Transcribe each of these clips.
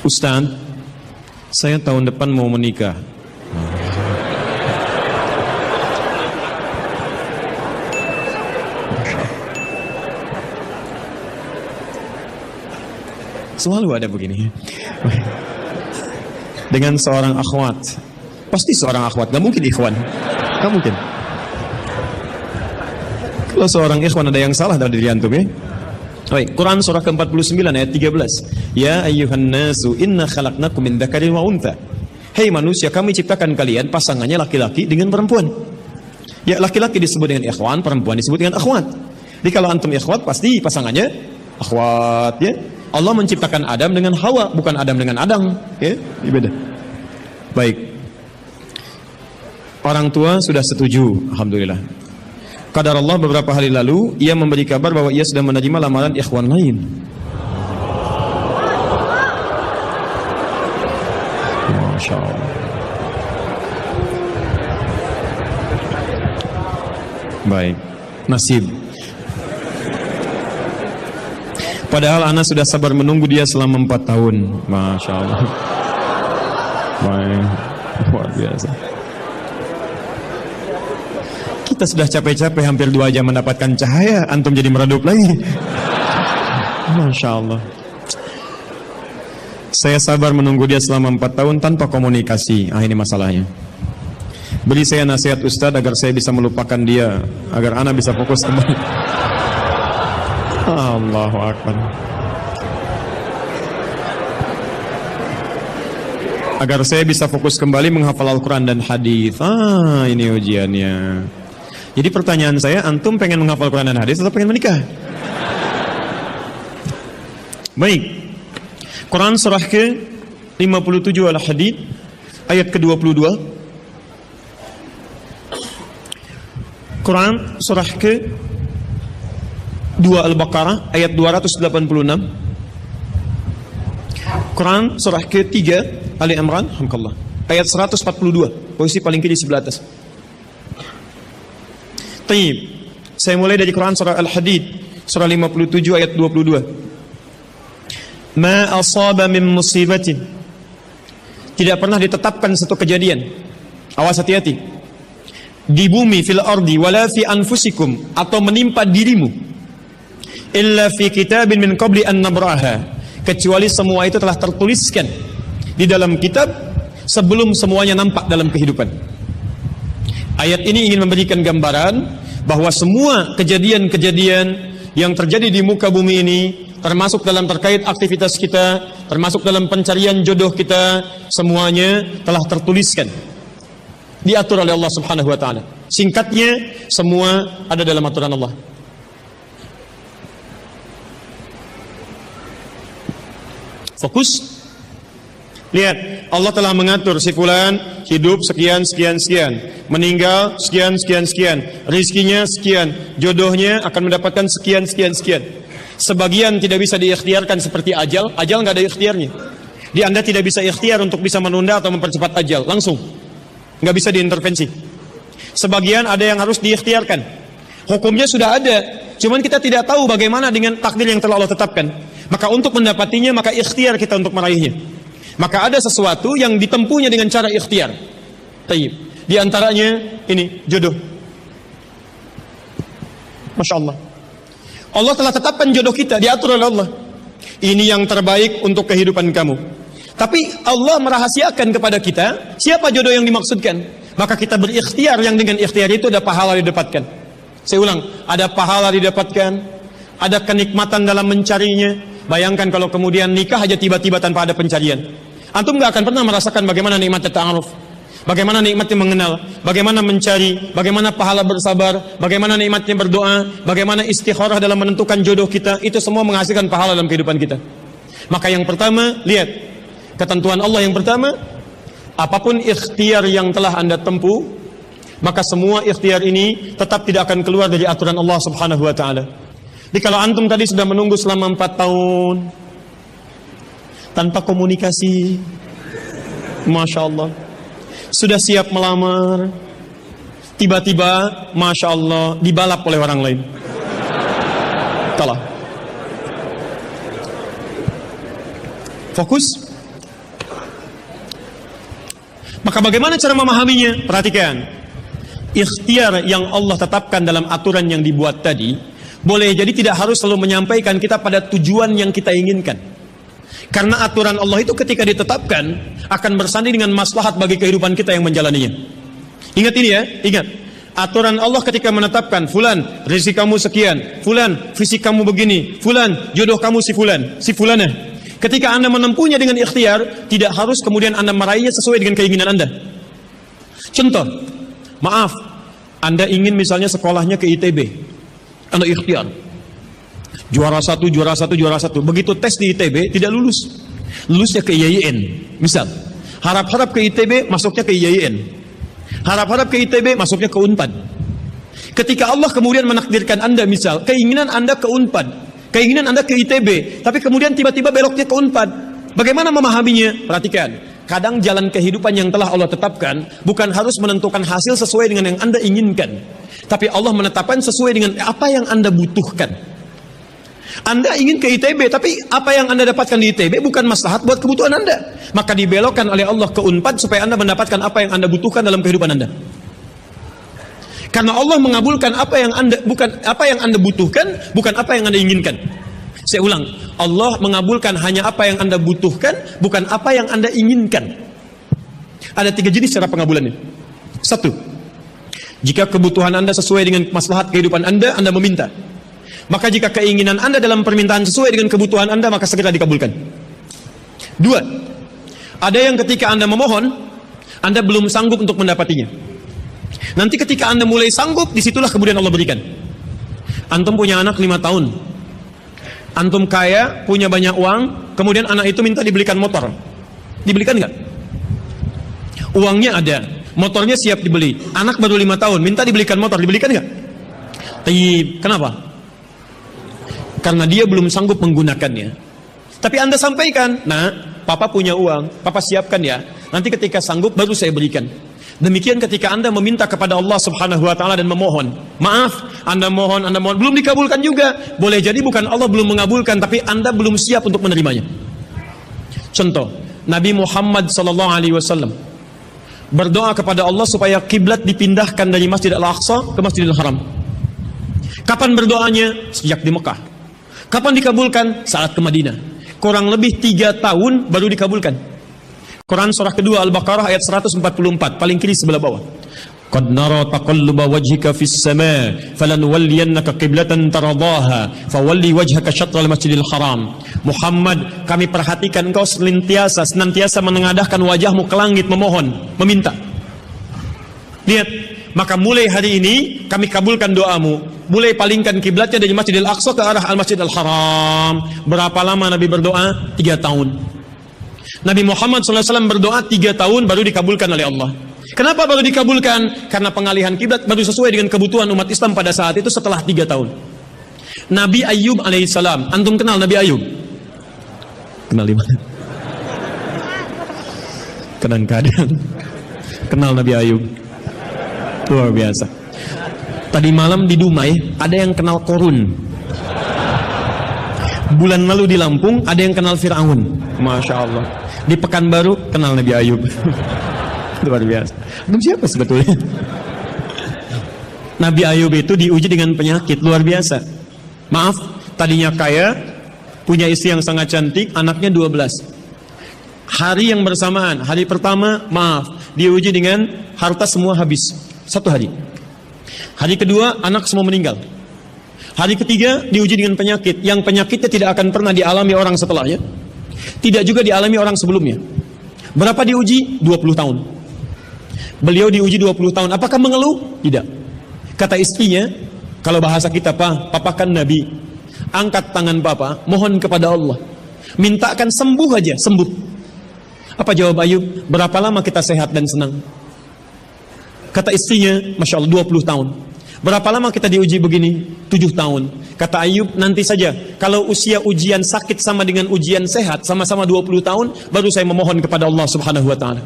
Ustaz, saya tahun depan mau menikah. Selalu ada begini. Dengan seorang akhwat. Pasti seorang akhwat, gak mungkin ikhwan. Gak mungkin. Kalau seorang ikhwan ada yang salah dalam diri antum ya. Baik, Quran surah ke-49 ayat 13. Ya ayyuhan nasu inna khalaqnakum min dzakarin wa untha. Hei manusia, kami ciptakan kalian pasangannya laki-laki dengan perempuan. Ya, laki-laki disebut dengan ikhwan, perempuan disebut dengan akhwat. Jadi kalau antum ikhwat pasti pasangannya akhwat ya. Allah menciptakan Adam dengan Hawa, bukan Adam dengan Adang, ya. Ini beda. Baik. Orang tua sudah setuju, alhamdulillah. Qadar Allah beberapa hari lalu ia memberi kabar bahwa ia sudah menerima lamaran ikhwan lain. Masya Allah. Baik, nasib. Padahal anak sudah sabar menunggu dia selama 4 tahun. Masya Allah. Baik, luar biasa. Kita sudah capek-capek hampir 2 jam mendapatkan cahaya, antum jadi meredup lagi. Masya Allah. Saya sabar menunggu dia selama 4 tahun tanpa komunikasi. Ini masalahnya. Beri saya nasihat Ustaz agar saya bisa melupakan dia, agar anak bisa fokus kembali. Allahu Akbar. Agar saya bisa fokus kembali menghafal Al-Quran dan hadis. Ini ujiannya. Jadi pertanyaan saya, antum pengen menghafal Quran dan hadis atau pengen menikah? Baik. Quran surah ke-57 Al-Hadid ayat ke-22. Quran surah ke-2 Al-Baqarah ayat 286. Quran surah ke-3 Ali Imran ayat 142, posisi paling kiri sebelah atas. Taib. Saya mulai dari Quran surah Al-Hadid surah 57 ayat 22. Ma asaba min musibatin. Tidak pernah ditetapkan satu kejadian. Awas, hati-hati. Di bumi fil ardi wala fi anfusikum, atau menimpa dirimu, illa fi kitabin min qabli an nabraha, kecuali semua itu telah tertuliskan di dalam kitab sebelum semuanya nampak dalam kehidupan. Ayat ini ingin memberikan gambaran bahwa semua kejadian-kejadian yang terjadi di muka bumi ini, termasuk dalam terkait aktivitas kita, termasuk dalam pencarian jodoh kita, semuanya telah tertuliskan, diatur oleh Allah Subhanahu wa taala. Singkatnya, semua ada dalam aturan Allah. Fokus. Lihat, Allah telah mengatur si fulan hidup sekian, meninggal sekian, rizkinya sekian, jodohnya akan mendapatkan sekian. Sebagian tidak bisa diikhtiarkan seperti ajal nggak ada ikhtiarnya. Anda tidak bisa ikhtiar untuk bisa menunda atau mempercepat ajal, langsung. Nggak bisa diintervensi. Sebagian ada yang harus diikhtiarkan. Hukumnya sudah ada, cuman kita tidak tahu bagaimana dengan takdir yang telah Allah tetapkan. Maka untuk mendapatinya, maka ikhtiar kita untuk meraihnya. Maka ada sesuatu yang ditempuhnya dengan cara ikhtiar. Taib. Di antaranya ini jodoh. Masya Allah. Allah telah tetapkan jodoh kita, diatur oleh Allah. Ini yang terbaik untuk kehidupan kamu. Tapi Allah merahasiakan kepada kita siapa jodoh yang dimaksudkan. Maka kita berikhtiar, yang dengan ikhtiar itu ada pahala didapatkan. Saya ulang, ada pahala didapatkan, ada kenikmatan dalam mencarinya. Bayangkan kalau kemudian nikah aja tiba-tiba tanpa ada pencarian. Antum gak akan pernah merasakan bagaimana nikmatnya ta'aruf, bagaimana nikmatnya mengenal, bagaimana mencari, bagaimana pahala bersabar, bagaimana nikmatnya berdoa, bagaimana istikharah dalam menentukan jodoh kita. Itu semua menghasilkan pahala dalam kehidupan kita. Maka yang pertama, lihat ketentuan Allah yang pertama, apapun ikhtiar yang telah Anda tempuh, maka semua ikhtiar ini tetap tidak akan keluar dari aturan Allah Subhanahu wa taala. Jadi kalau antum tadi sudah menunggu selama 4 tahun tanpa komunikasi, Masya Allah, sudah siap melamar, tiba-tiba Masya Allah dibalap oleh orang lain. Tolong fokus. Maka bagaimana cara memahaminya? Perhatikan. Ikhtiar yang Allah tetapkan dalam aturan yang dibuat tadi, boleh jadi tidak harus selalu menyampaikan kita pada tujuan yang kita inginkan. Karena aturan Allah itu ketika ditetapkan akan bersanding dengan maslahat bagi kehidupan kita yang menjalaninya. Ingat ini ya, ingat. Aturan Allah ketika menetapkan, fulan rezeki kamu sekian, fulan fisik kamu begini, fulan jodoh kamu si fulanah. Ketika Anda menempuhnya dengan ikhtiar, tidak harus kemudian Anda meraihnya sesuai dengan keinginan Anda. Contoh, maaf, Anda ingin misalnya sekolahnya ke ITB, Anda ikhtiar. Juara satu. Begitu tes di ITB, tidak lulus. Lulusnya ke IAIN, misal. Harap-harap ke ITB, masuknya ke IAIN. Harap-harap ke ITB, masuknya ke UNPAD. Ketika Allah kemudian menakdirkan Anda, misal, keinginan Anda ke UNPAD, keinginan Anda ke ITB, tapi kemudian tiba-tiba beloknya ke UNPAD. Bagaimana memahaminya? Perhatikan. Kadang jalan kehidupan yang telah Allah tetapkan bukan harus menentukan hasil sesuai dengan yang Anda inginkan, tapi Allah menetapkan sesuai dengan apa yang Anda butuhkan. Anda ingin ke ITB, tapi apa yang Anda dapatkan di ITB bukan maslahat buat kebutuhan Anda. Maka dibelokkan oleh Allah ke UNPAD supaya Anda mendapatkan apa yang Anda butuhkan dalam kehidupan Anda. Karena Allah mengabulkan apa yang Anda butuhkan, bukan apa yang Anda inginkan. Saya ulang, Allah mengabulkan hanya apa yang Anda butuhkan, bukan apa yang Anda inginkan. Ada 3 jenis cara pengabulannya. 1, jika kebutuhan Anda sesuai dengan maslahat kehidupan Anda meminta. Maka jika keinginan Anda dalam permintaan sesuai dengan kebutuhan Anda, maka segera dikabulkan. 2, ada yang ketika Anda memohon, Anda belum sanggup untuk mendapatinya. Nanti ketika Anda mulai sanggup, disitulah kemudian Allah berikan. Antum punya anak 5 tahun. Antum kaya, punya banyak uang, kemudian anak itu minta dibelikan motor. Dibelikan nggak? Uangnya ada, motornya siap dibeli. Anak baru 5 tahun, minta dibelikan motor, dibelikan nggak? Kenapa? Karena dia belum sanggup menggunakannya. Tapi Anda sampaikan, nah, papa punya uang, papa siapkan ya. Nanti ketika sanggup baru saya berikan. Demikian ketika Anda meminta kepada Allah Subhanahu wa taala dan memohon. Maaf, Anda mohon, belum dikabulkan juga. Boleh jadi bukan Allah belum mengabulkan, tapi Anda belum siap untuk menerimanya. Contoh, Nabi Muhammad SAW berdoa kepada Allah supaya kiblat dipindahkan dari Masjid Al-Aqsa ke Masjidil Haram. Kapan berdoanya? Sejak di Mekah. Kapan dikabulkan? Saat ke Madinah. Kurang lebih 3 tahun baru dikabulkan. Quran surah kedua Al-Baqarah ayat 144, paling kiri sebelah bawah. Qad nara taqalluba wajhika fis sama' falanuwalliyannaka qiblatan taradaha fawalli wajhaka syatral masjidil haram. Muhammad, kami perhatikan engkau senantiasa menengadahkan wajahmu ke langit memohon, meminta. Lihat, maka mulai hari ini kami kabulkan doamu. Mulai palingkan kiblatnya dari Masjidil Aqsa ke arah Al-Masjidil Haram. Berapa lama Nabi berdoa? 3 tahun. Nabi Muhammad SAW berdoa 3 tahun baru dikabulkan oleh Allah. Kenapa baru dikabulkan? Karena pengalihan kiblat baru sesuai dengan kebutuhan umat Islam pada saat itu setelah 3 tahun. Nabi Ayub alaihissalam, antum kenal Nabi Ayub? Kenal di mana? Kadang-kadang kenal Nabi Ayub. Luar biasa. Tadi malam di Dumai ada yang kenal Korun. Bulan lalu di Lampung ada yang kenal Fir'aun. Masya Allah. Di Pekanbaru kenal Nabi Ayub. Luar biasa. Itu siapa sebetulnya? Nabi Ayub itu diuji dengan penyakit luar biasa. Maaf, tadinya kaya, punya istri yang sangat cantik, anaknya 12. Hari yang bersamaan, hari pertama, maaf, diuji dengan harta semua habis. 1 hari. Hari kedua, anak semua meninggal. Hari ketiga, diuji dengan penyakit. Yang penyakitnya tidak akan pernah dialami orang setelahnya. Tidak juga dialami orang sebelumnya. Berapa diuji? 20 tahun. Beliau diuji 20 tahun. Apakah mengeluh? Tidak. Kata istrinya, kalau bahasa kita, papa kan Nabi. Angkat tangan papa, mohon kepada Allah. Mintakan sembuh aja, sembuh. Apa jawab Ayub? Berapa lama kita sehat dan senang? Kata istrinya, Masya Allah, 20 tahun. Berapa lama kita diuji begini? 7 tahun. Kata Ayub, nanti saja. Kalau usia ujian sakit sama dengan ujian sehat, sama-sama 20 tahun, baru saya memohon kepada Allah Subhanahu wa ta'ala.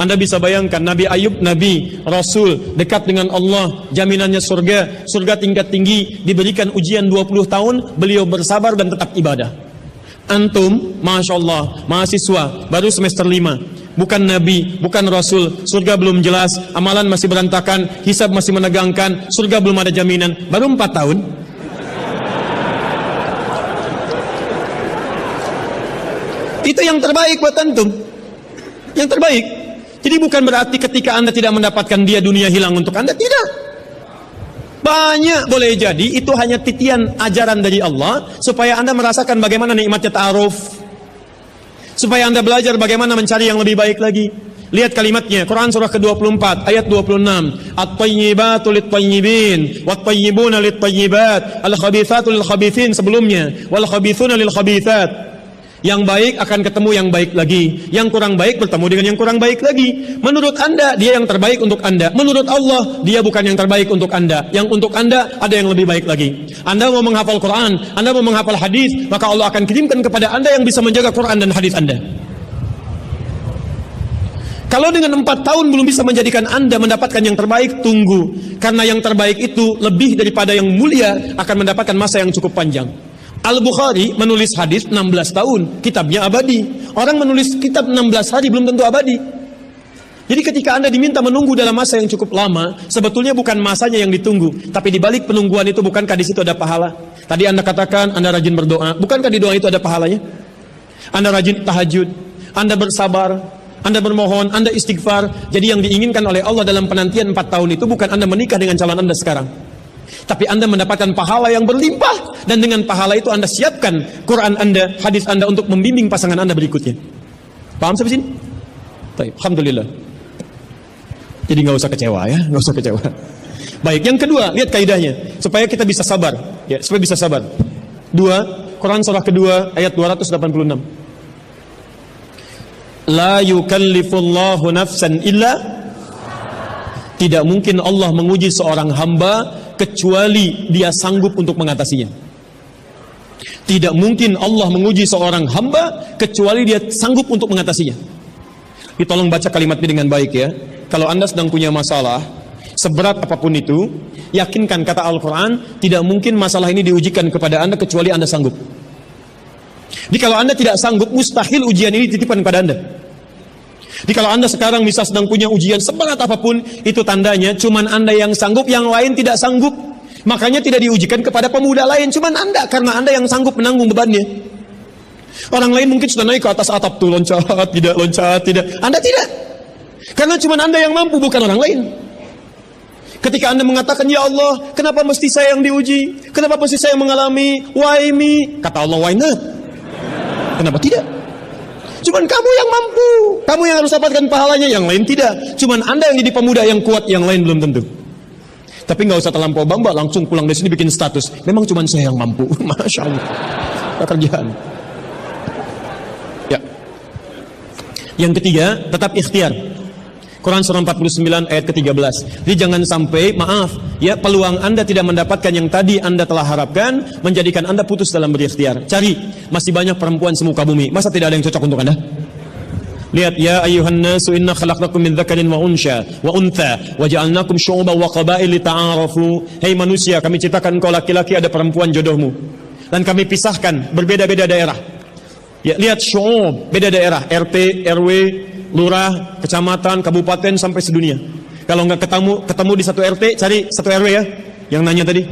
Anda bisa bayangkan, Nabi Ayub, Nabi, Rasul, dekat dengan Allah, jaminannya surga, surga tingkat tinggi, diberikan ujian 20 tahun, beliau bersabar dan tetap ibadah. Antum, Masya Allah, mahasiswa, baru semester 5, bukan nabi, bukan rasul, surga belum jelas, amalan masih berantakan, hisab masih menegangkan, surga belum ada jaminan, baru 4 tahun. Itu yang terbaik buat antum. Yang terbaik. Jadi bukan berarti ketika Anda tidak mendapatkan dia, dunia hilang untuk Anda, tidak. Banyak boleh jadi itu hanya titian ajaran dari Allah supaya Anda merasakan bagaimana nikmatnya ta'aruf, supaya Anda belajar bagaimana mencari yang lebih baik lagi. Lihat kalimatnya, Quran surah ke-24 ayat 26, at-tayyibatu lit-tayyibin wat-tayyibuna lit-tayyibat al-khabithatu lil-khabithin, sebelumnya wal khabithuna lil-khabithat. Yang baik akan ketemu yang baik lagi, yang kurang baik bertemu dengan yang kurang baik lagi. Menurut Anda dia yang terbaik untuk Anda, menurut Allah dia bukan yang terbaik untuk Anda. Yang untuk Anda ada yang lebih baik lagi. Anda mau menghafal Quran, Anda mau menghafal hadis, maka Allah akan kirimkan kepada Anda yang bisa menjaga Quran dan hadis Anda. Kalau dengan 4 tahun belum bisa menjadikan Anda mendapatkan yang terbaik, tunggu. Karena yang terbaik itu lebih daripada yang mulia akan mendapatkan masa yang cukup panjang. Al-Bukhari menulis hadis 16 tahun, kitabnya abadi. Orang menulis kitab 16 hari belum tentu abadi. Jadi ketika Anda diminta menunggu dalam masa yang cukup lama, sebetulnya bukan masanya yang ditunggu, tapi di balik penungguan itu bukankah di situ ada pahala? Tadi Anda katakan Anda rajin berdoa, bukankah di doa itu ada pahalanya? Anda rajin tahajud, Anda bersabar, Anda bermohon, Anda istighfar. Jadi yang diinginkan oleh Allah dalam penantian 4 tahun itu bukan Anda menikah dengan calon Anda sekarang, tapi Anda mendapatkan pahala yang berlimpah, dan dengan pahala itu Anda siapkan Quran Anda, hadis Anda untuk membimbing pasangan Anda berikutnya. Paham sampai sini? Baik, alhamdulillah. Jadi nggak usah kecewa ya, nggak usah kecewa. Baik, yang kedua, lihat kaidahnya supaya kita bisa sabar, ya, supaya bisa sabar. 2 Quran surah kedua ayat 286. La yukallifullahu nafsan illa, tidak mungkin Allah menguji seorang hamba kecuali dia sanggup untuk mengatasinya. Tidak mungkin Allah menguji seorang hamba kecuali dia sanggup untuk mengatasinya. Tolong baca kalimat ini dengan baik ya. Kalau Anda sedang punya masalah, seberat apapun itu, yakinkan kata Al-Quran, tidak mungkin masalah ini diujikan kepada Anda kecuali Anda sanggup. Jadi kalau Anda tidak sanggup, mustahil ujian ini dititipkan kepada Anda. Jadi kalau Anda sekarang bisa sedang punya ujian seberat apapun, itu tandanya cuman Anda yang sanggup, yang lain tidak sanggup. Makanya tidak diujikan kepada pemuda lain, cuman Anda, karena Anda yang sanggup menanggung bebannya. Orang lain mungkin sudah naik ke atas atap tuh, loncat, tidak. Anda tidak. Karena cuman Anda yang mampu, bukan orang lain. Ketika Anda mengatakan, ya Allah, kenapa mesti saya yang diuji? Kenapa mesti saya yang mengalami? Why me? Kata Allah, why not? Kenapa tidak? Cuman kamu yang mampu, kamu yang harus dapatkan pahalanya, yang lain tidak. Cuman Anda yang jadi pemuda yang kuat, yang lain belum tentu. Tapi nggak usah terlampau bangga, langsung pulang dari sini bikin status. Memang cuman saya yang mampu. Masya Allah. Pekerjaan. Ya. Yang ketiga, tetap ikhtiar. Quran surah 49 ayat ke-13. Jadi jangan sampai, maaf, ya, peluang Anda tidak mendapatkan yang tadi Anda telah harapkan, menjadikan Anda putus dalam berikhtiar. Cari, masih banyak perempuan semuka bumi. Masa tidak ada yang cocok untuk Anda? Lihat, ya ayyuhan nasu inna khalaqnakum min dzakarin wa unsha wa untha wa ja'alnakum syu'uban wa qabail lita'arafu. Hei manusia, kami ciptakan engkau laki-laki, ada perempuan jodohmu. Dan kami pisahkan berbeda-beda daerah. Ya, lihat syu'ub, beda daerah, RT, RW, lurah, kecamatan, kabupaten, sampai sedunia. Kalau nggak ketemu di satu RT, cari satu RW ya, yang nanya tadi.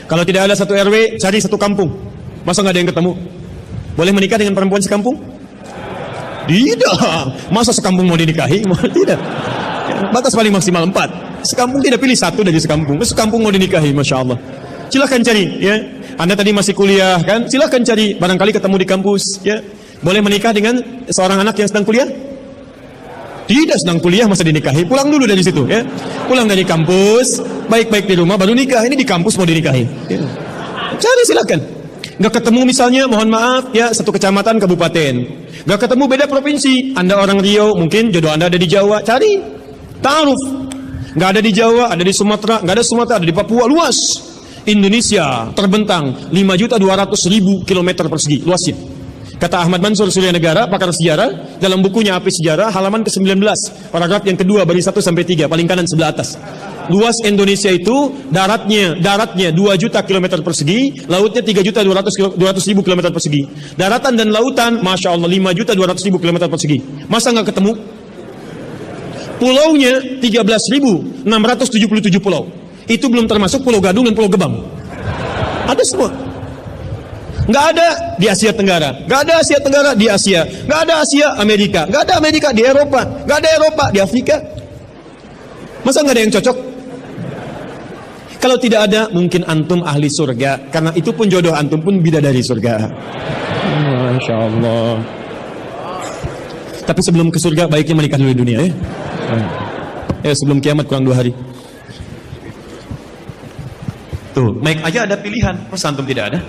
Kalau tidak ada satu RW, cari satu kampung. Masa nggak ada yang ketemu? Boleh menikah dengan perempuan sekampung? Tidak. Masa sekampung mau dinikahi? Tidak. Batas paling maksimal 4. Sekampung tidak pilih satu dari sekampung. Sekampung mau dinikahi, Masya Allah. Silahkan cari ya. Anda tadi masih kuliah kan? Silahkan cari, barangkali ketemu di kampus ya. Boleh menikah dengan seorang anak yang sedang kuliah? Tidak sedang kuliah masa dinikahi, pulang dulu dari situ ya. Pulang dari kampus, baik-baik di rumah baru nikah. Ini di kampus mau dinikahi ya. Cari silakan. Nggak ketemu misalnya, mohon maaf ya, satu kecamatan, kabupaten. Nggak ketemu, beda provinsi. Anda orang Riau, mungkin jodoh Anda ada di Jawa. Cari, ta'aruf. Nggak ada di Jawa, ada di Sumatera. Nggak ada Sumatera, ada di Papua. Luas. Indonesia terbentang 5.200.000 km persegi luasnya. Kata Ahmad Mansur Surya Negara, pakar sejarah, dalam bukunya Api Sejarah, halaman ke-19, paragraf yang kedua, baris 1 sampai 3, paling kanan sebelah atas. Luas Indonesia itu daratnya 2 juta kilometer persegi, lautnya 3 juta 200 ribu kilometer persegi. Daratan dan lautan, masya Allah 5 juta 200 ribu kilometer persegi. Masa nggak ketemu? Pulaunya 13.677 pulau. Itu belum termasuk Pulau Gadung dan Pulau Gebang. Ada semua. Nggak ada di Asia Tenggara, nggak ada Asia Tenggara di Asia, nggak ada Asia Amerika, nggak ada Amerika di Eropa, nggak ada Eropa di Afrika. Masa nggak ada yang cocok? Kalau tidak ada, mungkin antum ahli surga, karena itu pun jodoh antum pun bidadari surga. Masya Allah. Tapi sebelum ke surga, baiknya menikah dulu di dunia ya. Sebelum kiamat kurang 2 hari. Tuh, mic aja ada pilihan, masa antum tidak ada?